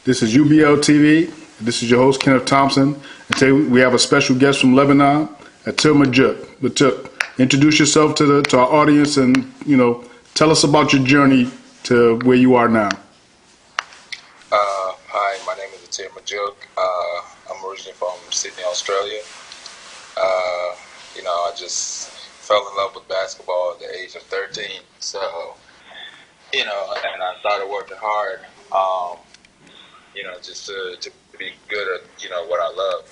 This is UBLTV. This is your host, Kenneth Thompson. And today we have a special guest from Lebanon, Ater Majok. Introduce yourself to our audience and, tell us about your journey to where you are now. Hi, my name is Ater Majok. I'm originally from Sydney, Australia. I just fell in love with basketball at the age of 13. So, and I started working hard, just to be good at, what I love.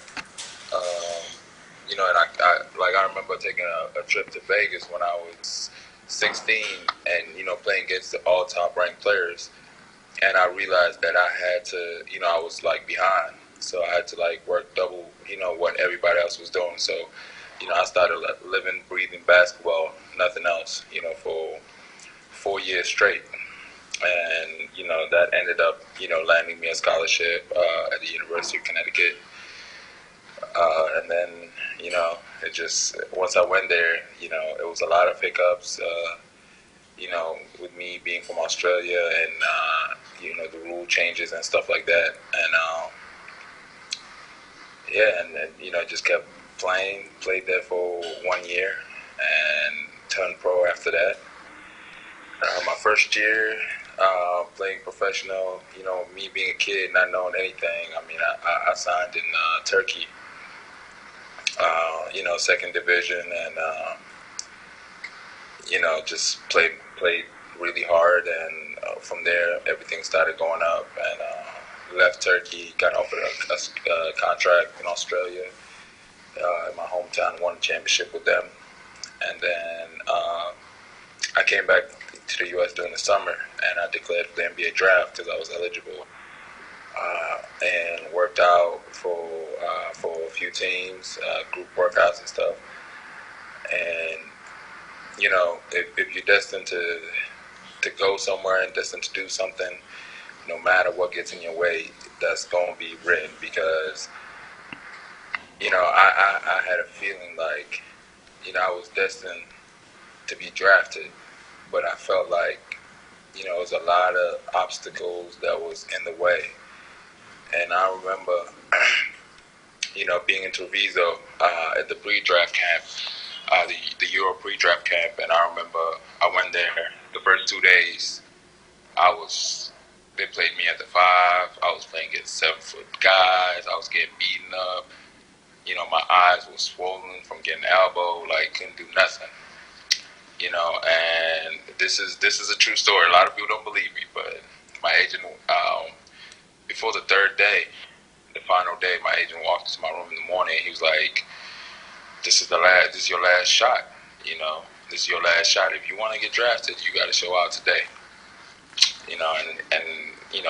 I remember taking a trip to Vegas when I was 16 and, playing against the all top ranked players. And I realized that I had to, I was behind. So I had to work double, what everybody else was doing. So, I started living, breathing basketball, nothing else, for 4 years straight. And, that ended up, landing me a scholarship at the University of Connecticut. And then, it just, once I went there, it was a lot of hiccups, with me being from Australia and, the rule changes and stuff like that. And, just kept played there for 1 year and turned pro after that. My first year playing professional, me being a kid, not knowing anything, I signed in Turkey, second division, and, just played really hard, and from there everything started going up, and left Turkey, got offered a contract in Australia, in my hometown, won a championship with them, and then I came back to the U.S. during the summer, and I declared for the NBA draft because I was eligible, and worked out for a few teams, group workouts and stuff. And if you're destined to go somewhere and destined to do something, no matter what gets in your way, that's going to be written, because I had a feeling like I was destined to be drafted, but I felt like it was a lot of obstacles that was in the way. And I remember being in Treviso at the pre-draft camp, the Euro pre-draft camp, and I remember I went there the first 2 days. They played me at the 5. I was playing against 7-foot guys. I was getting beaten up. My eyes were swollen from getting elbowed, couldn't do nothing. And this is a true story. A lot of people don't believe me, but my agent, before the third day, the final day, my agent walked into my room in the morning. He was like, this is your last shot. This is your last shot. If you want to get drafted, you got to show out today. And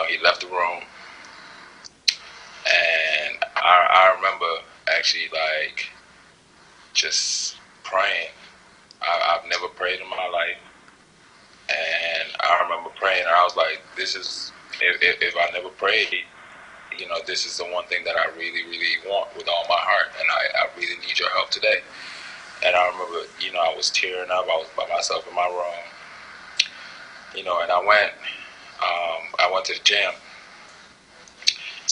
he left the room. And I remember actually just praying. I've never prayed in my life. And I remember praying, and I was like, if I never prayed, this is the one thing that I really, really want with all my heart, and I really need your help today. And I remember, I was tearing up. I was by myself in my room, and I went to the gym,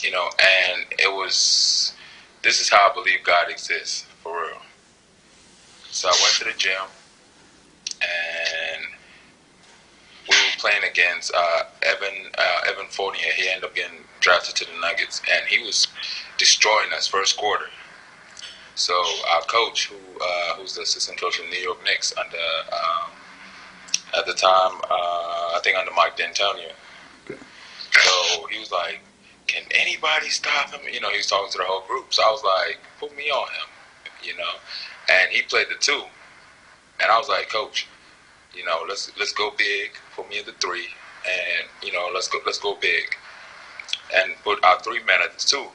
and this is how I believe God exists, for real. So I went to the gym, and we were playing against Evan Fournier. He ended up getting drafted to the Nuggets, and he was destroying us first quarter. So our coach, who's the assistant coach of the New York Knicks under, at the time, I think under Mike D'Antoni. So he was like, can anybody stop him? He was talking to the whole group. So I was like, put me on him, And he played the 2. And I was like, Coach, let's go big, put me in the 3, and, let's go big. And put our 3 men at the 2,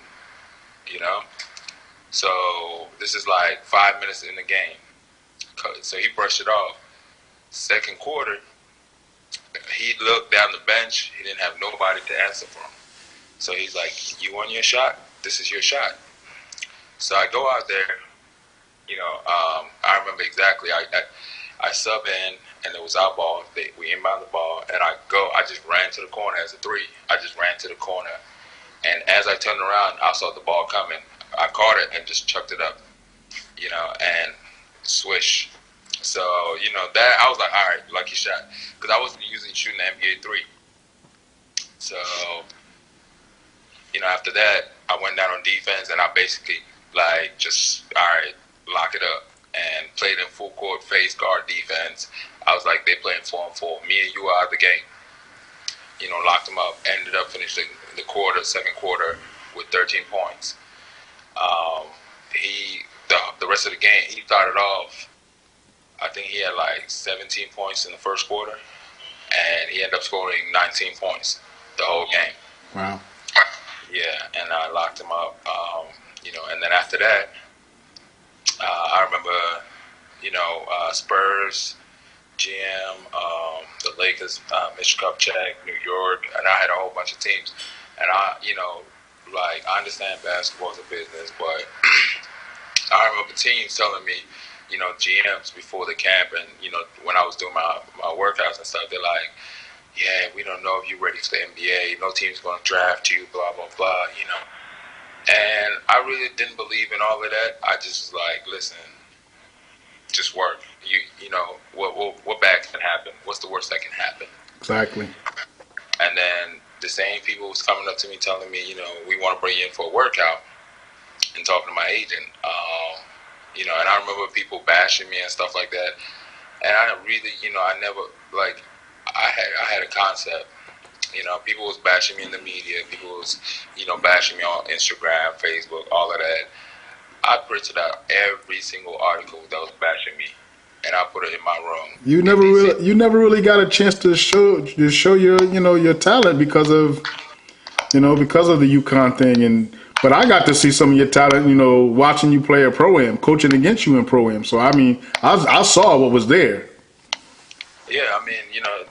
So this is 5 minutes in the game. So he brushed it off. Second quarter, he looked down the bench. He didn't have nobody to answer for him. So he's like, you want your shot? This is your shot. So I go out there, I remember exactly. I sub in, and it was our ball. We inbound the ball, and I just ran to the corner as a 3. I just ran to the corner, And as I turned around, I saw the ball coming. I caught it and just chucked it up, and swish. So, that I was like, all right, lucky shot. Because I wasn't usually shooting the NBA three. So, after that, I went down on defense and I basically, just, all right, lock it up. And played in full court face guard defense. I was like, they playing 4-on-4. Me and you are out of the game. Locked them up. Ended up finishing the second quarter, with 13 points. The rest of the game, he started off, I think he had 17 points in the first quarter, and he ended up scoring 19 points the whole game. Wow. Yeah, and I locked him up. And then after that, I remember, Spurs, GM, the Lakers, Mitch Kupchak, New York, and I had a whole bunch of teams. And I understand basketball is a business, but I remember teams telling me, GMs before the camp and, when I was doing my workouts and stuff, they're like, yeah, we don't know if you're ready for the NBA. No team's going to draft you, blah, blah, blah, And I really didn't believe in all of that. I just was like, listen, just work. What bad can happen? What's the worst that can happen? Exactly. And then the same people was coming up to me telling me, we want to bring you in for a workout, and talking to my agent. And I remember people bashing me and stuff like that. And I really, I never, I had a concept. People was bashing me in the media. People was, bashing me on Instagram, Facebook, all of that. I printed out every single article that was bashing me, and I put it in my room. You never really got a chance to show your your talent because of the UConn thing, but I got to see some of your talent, watching you play a pro-am, coaching against you in pro-am. So I mean, I saw what was there. Yeah, I mean,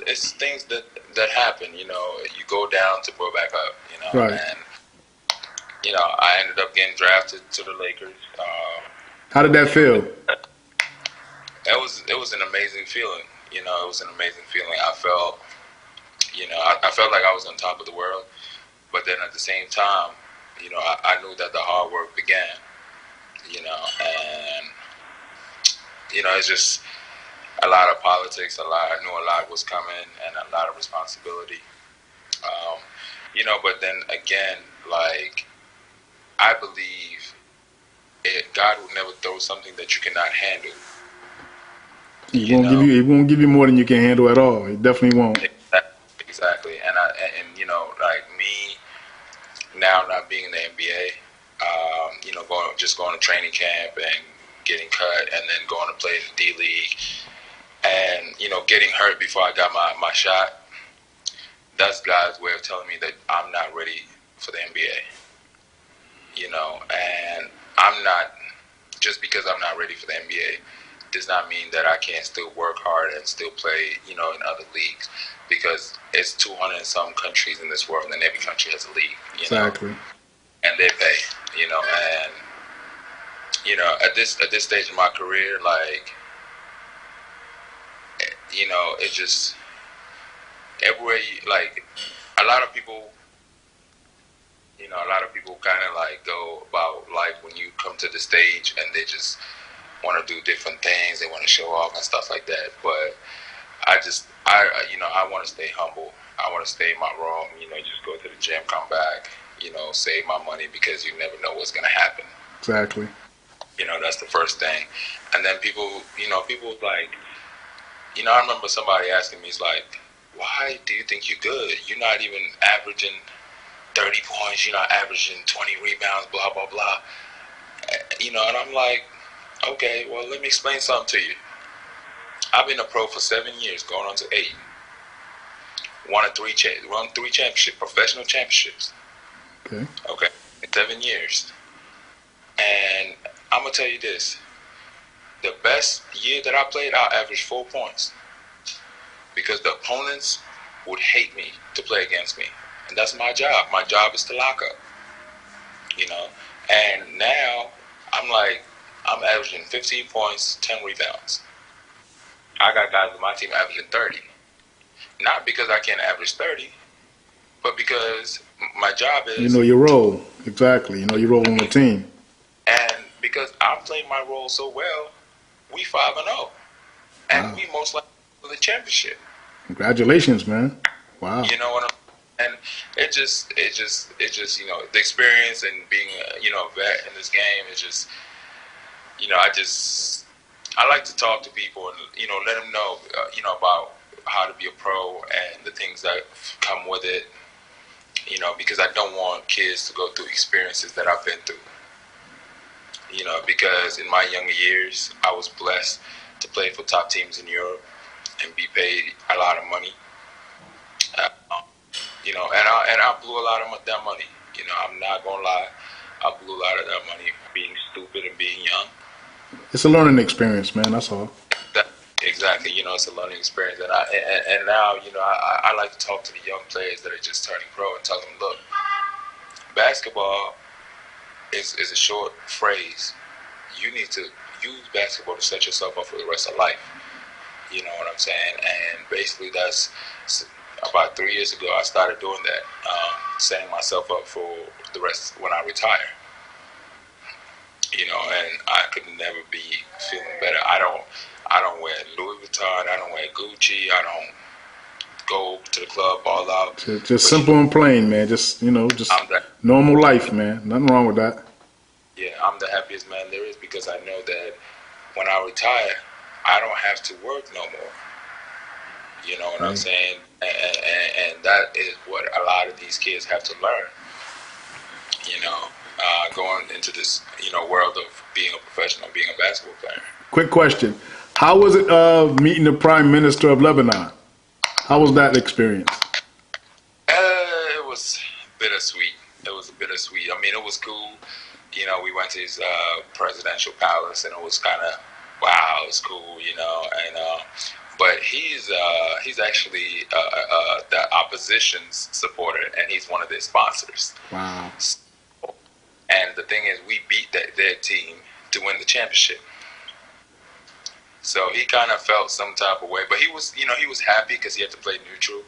it's things that happen. You go down to go back up. Right. And I ended up getting drafted to the Lakers. How did that feel? It was an amazing feeling. It was an amazing feeling. I felt, I felt like I was on top of the world. But then at the same time, I knew that the hard work began. And it's just a lot of politics. I knew a lot was coming, and a lot of responsibility. But then again, I believe God will never throw something that you cannot handle. He won't give you more than you can handle at all. He definitely won't. Exactly. And me now not being in the NBA, going to training camp and getting cut, and then going to play the D League, and getting hurt before I got my shot. That's God's way of telling me that I'm not ready for the NBA. And I'm not, just because I'm not ready for the NBA does not mean that I can't still work hard and still play, in other leagues, because it's 200 and some countries in this world, and every country has a league, Exactly. And they pay, and at this stage of my career, it's just everywhere a lot of people. A lot of people kind of go about life when you come to the stage and they just want to do different things. They want to show off and stuff like that. But I want to stay humble. I want to stay in my room. Just go to the gym, come back. Save my money, because you never know what's gonna happen. Exactly. That's the first thing. And then people I remember somebody asking me, it's like, why do you think you're good? You're not even averaging 30 points, you're not averaging 20 rebounds, blah, blah, blah. And I'm like, okay, well, let me explain something to you. I've been a pro for 7 years, going on to 8. Won 3 championships, professional championships. Okay. In 7 years. And I'm going to tell you this. The best year that I played, I averaged 4 points. Because the opponents would hate me to play against me. And that's my job. My job is to lock up. And now I'm averaging 15 points, 10 rebounds. I got guys on my team averaging 30. Not because I can't average 30, but because my job You is, know your role. Exactly. You know your role on the team. and because I'm playing my role so well, we 5-0, and Wow. we most likely win the championship. Congratulations, man. Wow. You know what I'm. And you know, the experience and being a vet in this game is just, I like to talk to people and let them know about how to be a pro and the things that come with it. Because I don't want kids to go through experiences that I've been through. Because in my younger years, I was blessed to play for top teams in Europe and be paid a lot of money. And I blew a lot of that money. I'm not gonna lie, I blew a lot of that money being stupid and being young. It's a learning experience, man. That's all. Exactly. It's a learning experience, and now I like to talk to the young players that are just turning pro and tell them, look, basketball is a short phrase. You need to use basketball to set yourself up for the rest of life. You know what I'm saying? And basically, that's about 3 years ago. I started doing that, setting myself up for the rest when I retire. And I could never be feeling better. I don't wear Louis Vuitton. I don't wear Gucci. I don't go to the club all out. Just simple and plain, man. Just normal life, man. Nothing wrong with that. Yeah, I'm the happiest man there is because I know that when I retire, I don't have to work no more. You know what I'm saying? And that is what a lot of these kids have to learn. Going into this, world of being a professional, being a basketball player. Quick question. How was it meeting the Prime Minister of Lebanon? How was that experience? It was bittersweet. It was bittersweet. I mean, it was cool. We went to his presidential palace, and it was kind of, wow, it was cool, but he's actually the opposition's supporter, and he's one of their sponsors. Wow. And the thing is, we beat their team to win the championship. So he kind of felt some type of way, but he was happy because he had to play neutral.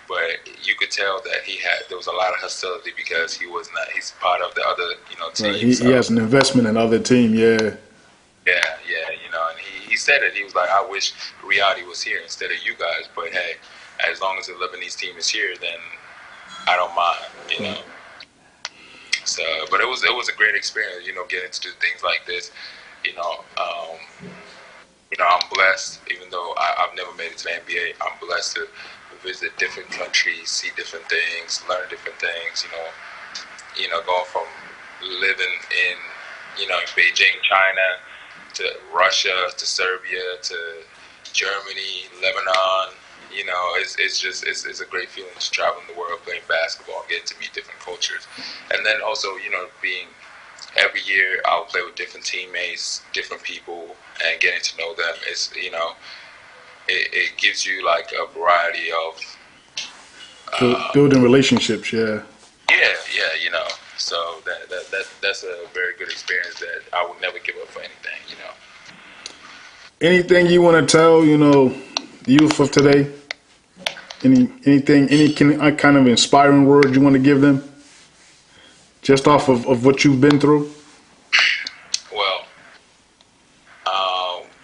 But you could tell that there was a lot of hostility because he's part of the other, team. Right. He has an investment in other team, yeah. Yeah, and he said it. He was like, I wish Riyadh was here instead of you guys, but hey, as long as the Lebanese team is here, then I don't mind, So, but it was a great experience, getting to do things like this. I'm blessed, even though I've never made it to the NBA. I'm blessed to visit different countries, see different things, learn different things. Going from living in, Beijing, China, to Russia, to Serbia, to Germany, Lebanon. It's a great feeling to travel in the world, playing basketball, getting to meet different cultures, and then also being every year I'll play with different teammates, different people, and getting to know them. It gives you like a variety of building relationships, yeah. Yeah. So that's a very good experience that I would never give up for anything. Anything you want to tell, the youth of today? Any kind of inspiring word you want to give them? Just off of what you've been through? Well,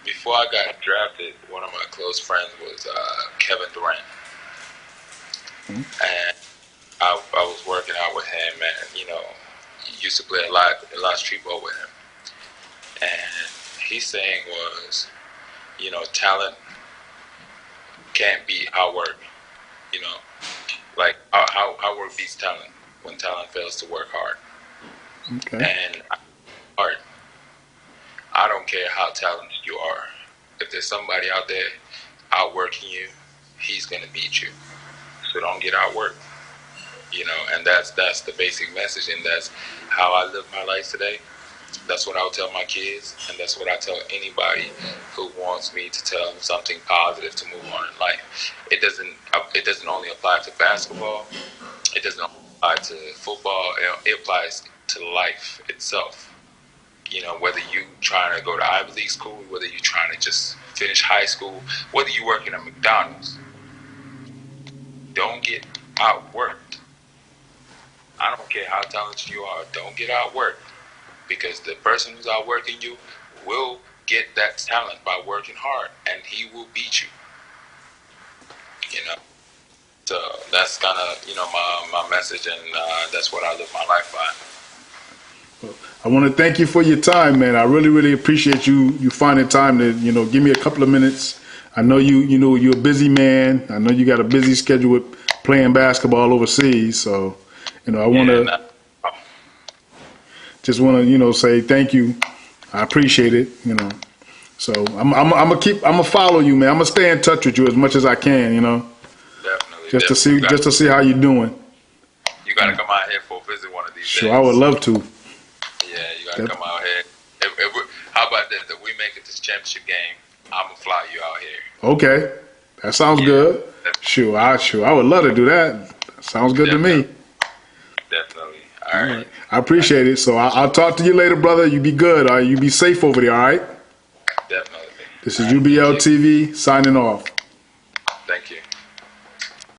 before I got drafted, one of my close friends was Kevin Durant. And I was working out with him, and used to play a lot street ball with him. And his saying was, talent can't beat hard work. Like hard work beats talent when talent fails to work hard. Okay. And art, I don't care how talented you are. If there's somebody out there outworking you, he's gonna beat you. So don't get outworked. And that's the basic message, and that's how I live my life today. That's what I'll tell my kids, and that's what I tell anybody who wants me to tell them something positive to move on in life. It doesn't only apply to basketball. It doesn't apply to football. It applies to life itself. Whether you trying to go to Ivy League school, whether you're trying to just finish high school, whether you're working at McDonald's, don't get outworked. I don't care how talented you are. Don't get outworked, because the person who's outworking you will get that talent by working hard, and he will beat you. You know. So that's kind of, my message, and that's what I live my life by. I want to thank you for your time, man. I really, really appreciate you finding time to, give me a couple of minutes. I know you're a busy man. I know you got a busy schedule with playing basketball overseas. So, I want to just want to, say thank you. I appreciate it, So I'm gonna follow you, man. I'm gonna stay in touch with you as much as I can, Definitely. Just to see how you're doing. You gotta come out here for a visit one of these days. Sure, I would love to. Yeah, you gotta come out here. How about this? If we make it this championship game, I'm gonna fly you out here. Okay, that sounds good. Sure, I would love to do that. Sounds good to me. Definitely. All right. I appreciate it. So I'll talk to you later, brother. You be good. All right? You be safe over there. All right. Definitely. This is UBLTV signing off. Thank you.